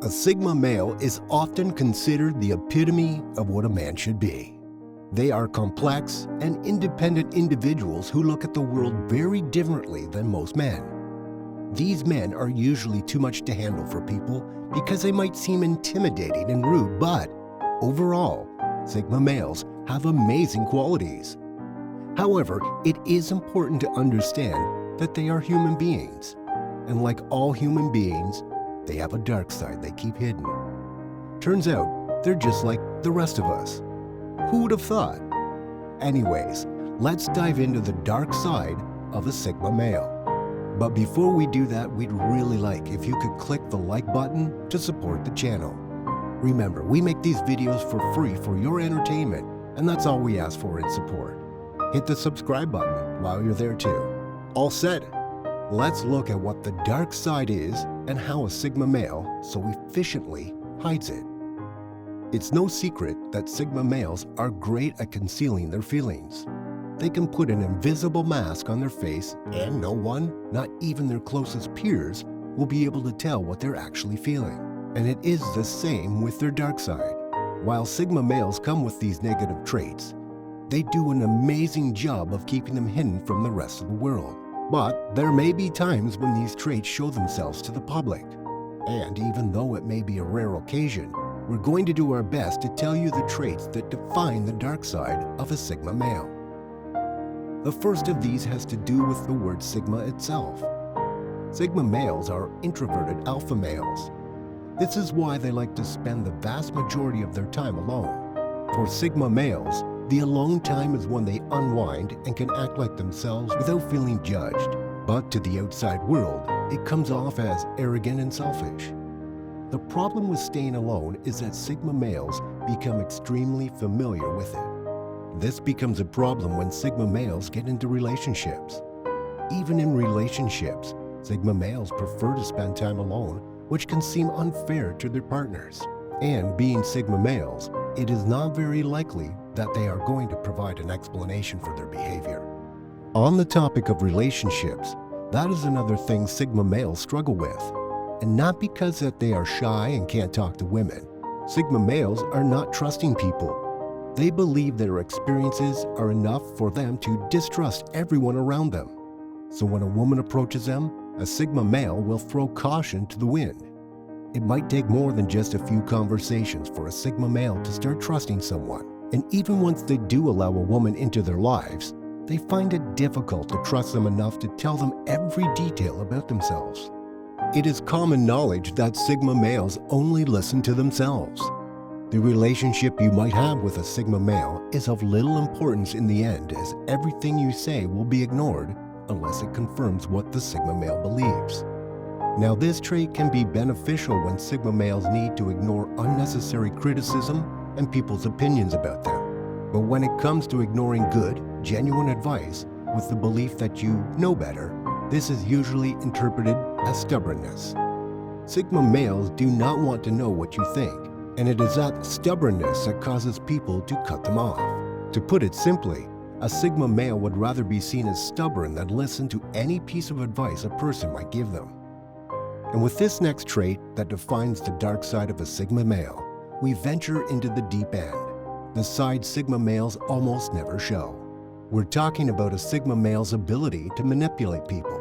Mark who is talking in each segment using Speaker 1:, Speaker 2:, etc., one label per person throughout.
Speaker 1: A Sigma male is often considered the epitome of what a man should be. They are complex and independent individuals who look at the world very differently than most men. These men are usually too much to handle for people because they might seem intimidating and rude, but overall, Sigma males have amazing qualities. However, it is important to understand that they are human beings, and like all human beings, they have a dark side they keep hidden. Turns out, they're just like the rest of us. Who would have thought? Anyways, let's dive into the dark side of a Sigma male. But before we do that, we'd really like if you could click the like button to support the channel. Remember, we make these videos for free for your entertainment, and that's all we ask for in support. Hit the subscribe button while you're there too. All set? Let's look at what the dark side is and how a Sigma male so efficiently hides it. It's no secret that Sigma males are great at concealing their feelings. They can put an invisible mask on their face and no one, not even their closest peers, will be able to tell what they're actually feeling. And it is the same with their dark side. While Sigma males come with these negative traits, they do an amazing job of keeping them hidden from the rest of the world. But there may be times when these traits show themselves to the public. And even though it may be a rare occasion, we're going to do our best to tell you the traits that define the dark side of a Sigma male. The first of these has to do with the word Sigma itself. Sigma males are introverted alpha males. This is why they like to spend the vast majority of their time alone. For Sigma males, the alone time is when they unwind and can act like themselves without feeling judged. But to the outside world, it comes off as arrogant and selfish. The problem with staying alone is that Sigma males become extremely familiar with it. This becomes a problem when Sigma males get into relationships. Even in relationships, Sigma males prefer to spend time alone, which can seem unfair to their partners. And being Sigma males, it is not very likely that they are going to provide an explanation for their behavior. On the topic of relationships, that is another thing Sigma males struggle with. And not because that they are shy and can't talk to women. Sigma males are not trusting people. They believe their experiences are enough for them to distrust everyone around them. So when a woman approaches them, a Sigma male will throw caution to the wind. It might take more than just a few conversations for a Sigma male to start trusting someone. And even once they do allow a woman into their lives, they find it difficult to trust them enough to tell them every detail about themselves. It is common knowledge that Sigma males only listen to themselves. The relationship you might have with a Sigma male is of little importance in the end, as everything you say will be ignored unless it confirms what the Sigma male believes. Now, this trait can be beneficial when Sigma males need to ignore unnecessary criticism and people's opinions about them. But when it comes to ignoring good, genuine advice with the belief that you know better, this is usually interpreted as stubbornness. Sigma males do not want to know what you think, and it is that stubbornness that causes people to cut them off. To put it simply, a Sigma male would rather be seen as stubborn than listen to any piece of advice a person might give them. And with this next trait that defines the dark side of a Sigma male, we venture into the deep end, the side Sigma males almost never show. We're talking about a Sigma male's ability to manipulate people.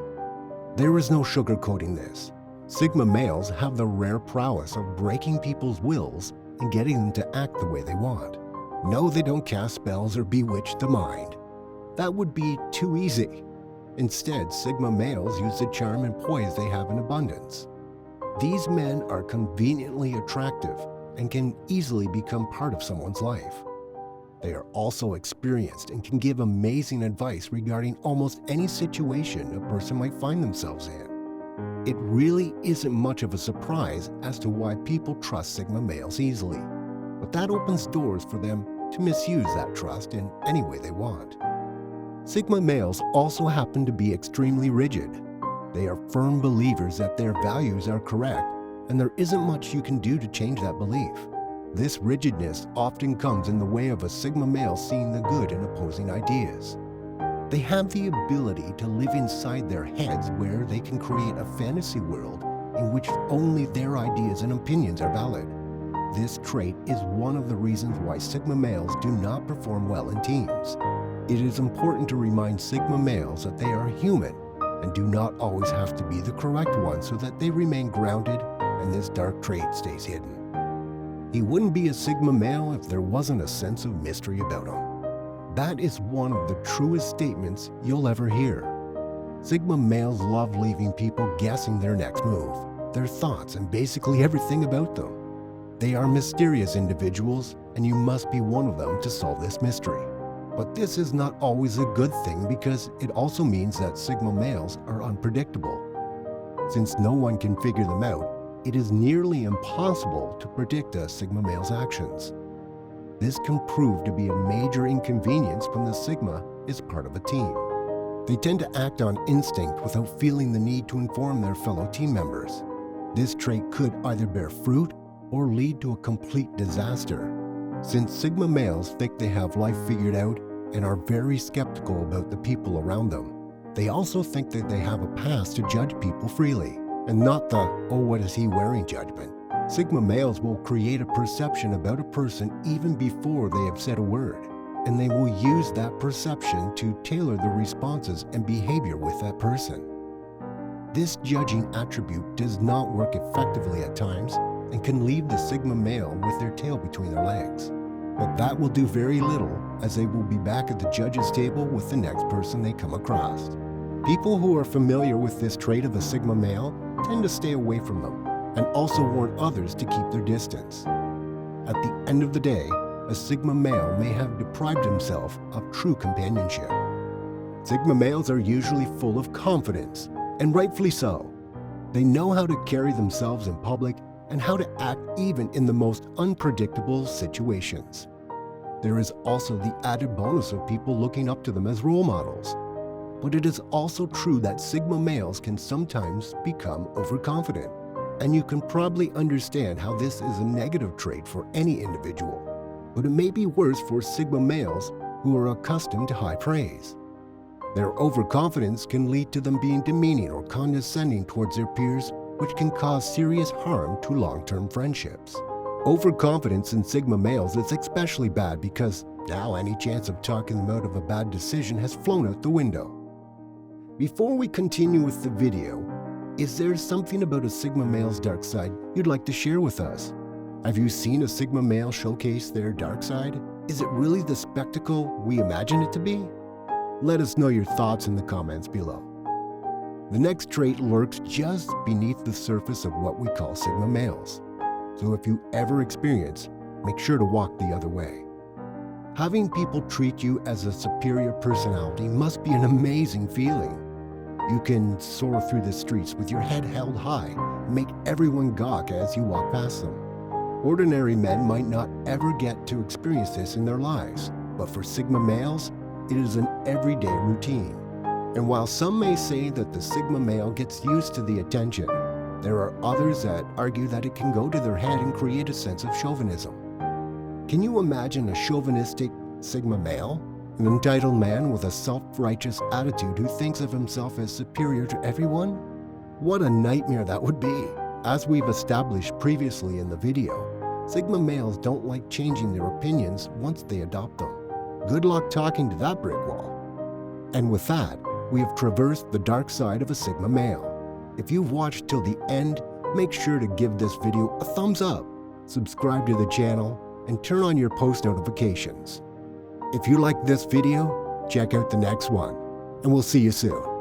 Speaker 1: There is no sugarcoating this. Sigma males have the rare prowess of breaking people's wills and getting them to act the way they want. No, they don't cast spells or bewitch the mind. That would be too easy. Instead, Sigma males use the charm and poise they have in abundance. These men are conveniently attractive and can easily become part of someone's life. They are also experienced and can give amazing advice regarding almost any situation a person might find themselves in. It really isn't much of a surprise as to why people trust Sigma males easily, but that opens doors for them to misuse that trust in any way they want. Sigma males also happen to be extremely rigid. They are firm believers that their values are correct, and there isn't much you can do to change that belief. This rigidness often comes in the way of a Sigma male seeing the good in opposing ideas. They have the ability to live inside their heads where they can create a fantasy world in which only their ideas and opinions are valid. This trait is one of the reasons why Sigma males do not perform well in teams. It is important to remind Sigma males that they are human and do not always have to be the correct one so that they remain grounded and this dark trait stays hidden. He wouldn't be a Sigma male if there wasn't a sense of mystery about him. That is one of the truest statements you'll ever hear. Sigma males love leaving people guessing their next move, their thoughts, and basically everything about them. They are mysterious individuals, and you must be one of them to solve this mystery. But this is not always a good thing because it also means that Sigma males are unpredictable. Since no one can figure them out, it is nearly impossible to predict a Sigma male's actions. This can prove to be a major inconvenience when the Sigma is part of a team. They tend to act on instinct without feeling the need to inform their fellow team members. This trait could either bear fruit or lead to a complete disaster. Since Sigma males think they have life figured out and are very skeptical about the people around them, they also think that they have a pass to judge people freely, and not the, "oh, what is he wearing" judgment. Sigma males will create a perception about a person even before they have said a word, and they will use that perception to tailor the responses and behavior with that person. This judging attribute does not work effectively at times and can leave the Sigma male with their tail between their legs. But that will do very little, as they will be back at the judge's table with the next person they come across. People who are familiar with this trait of a Sigma male tend to stay away from them and also warn others to keep their distance. At the end of the day, a Sigma male may have deprived himself of true companionship. Sigma males are usually full of confidence, and rightfully so. They know how to carry themselves in public and how to act even in the most unpredictable situations. There is also the added bonus of people looking up to them as role models. But it is also true that Sigma males can sometimes become overconfident, and you can probably understand how this is a negative trait for any individual. But it may be worse for Sigma males who are accustomed to high praise. Their overconfidence can lead to them being demeaning or condescending towards their peers, which can cause serious harm to long-term friendships. Overconfidence in Sigma males is especially bad because now any chance of talking them out of a bad decision has flown out the window. Before we continue with the video, is there something about a Sigma male's dark side you'd like to share with us? Have you seen a Sigma male showcase their dark side? Is it really the spectacle we imagine it to be? Let us know your thoughts in the comments below. The next trait lurks just beneath the surface of what we call Sigma males. So if you ever experience, make sure to walk the other way. Having people treat you as a superior personality must be an amazing feeling. You can soar through the streets with your head held high and make everyone gawk as you walk past them. Ordinary men might not ever get to experience this in their lives, but for Sigma males, it is an everyday routine. And while some may say that the Sigma male gets used to the attention, there are others that argue that it can go to their head and create a sense of chauvinism. Can you imagine a chauvinistic Sigma male? An entitled man with a self-righteous attitude who thinks of himself as superior to everyone? What a nightmare that would be! As we've established previously in the video, Sigma males don't like changing their opinions once they adopt them. Good luck talking to that brick wall. And with that, we have traversed the dark side of a Sigma male. If you've watched till the end, make sure to give this video a thumbs up, subscribe to the channel, and turn on your post notifications. If you like this video, check out the next one, and we'll see you soon.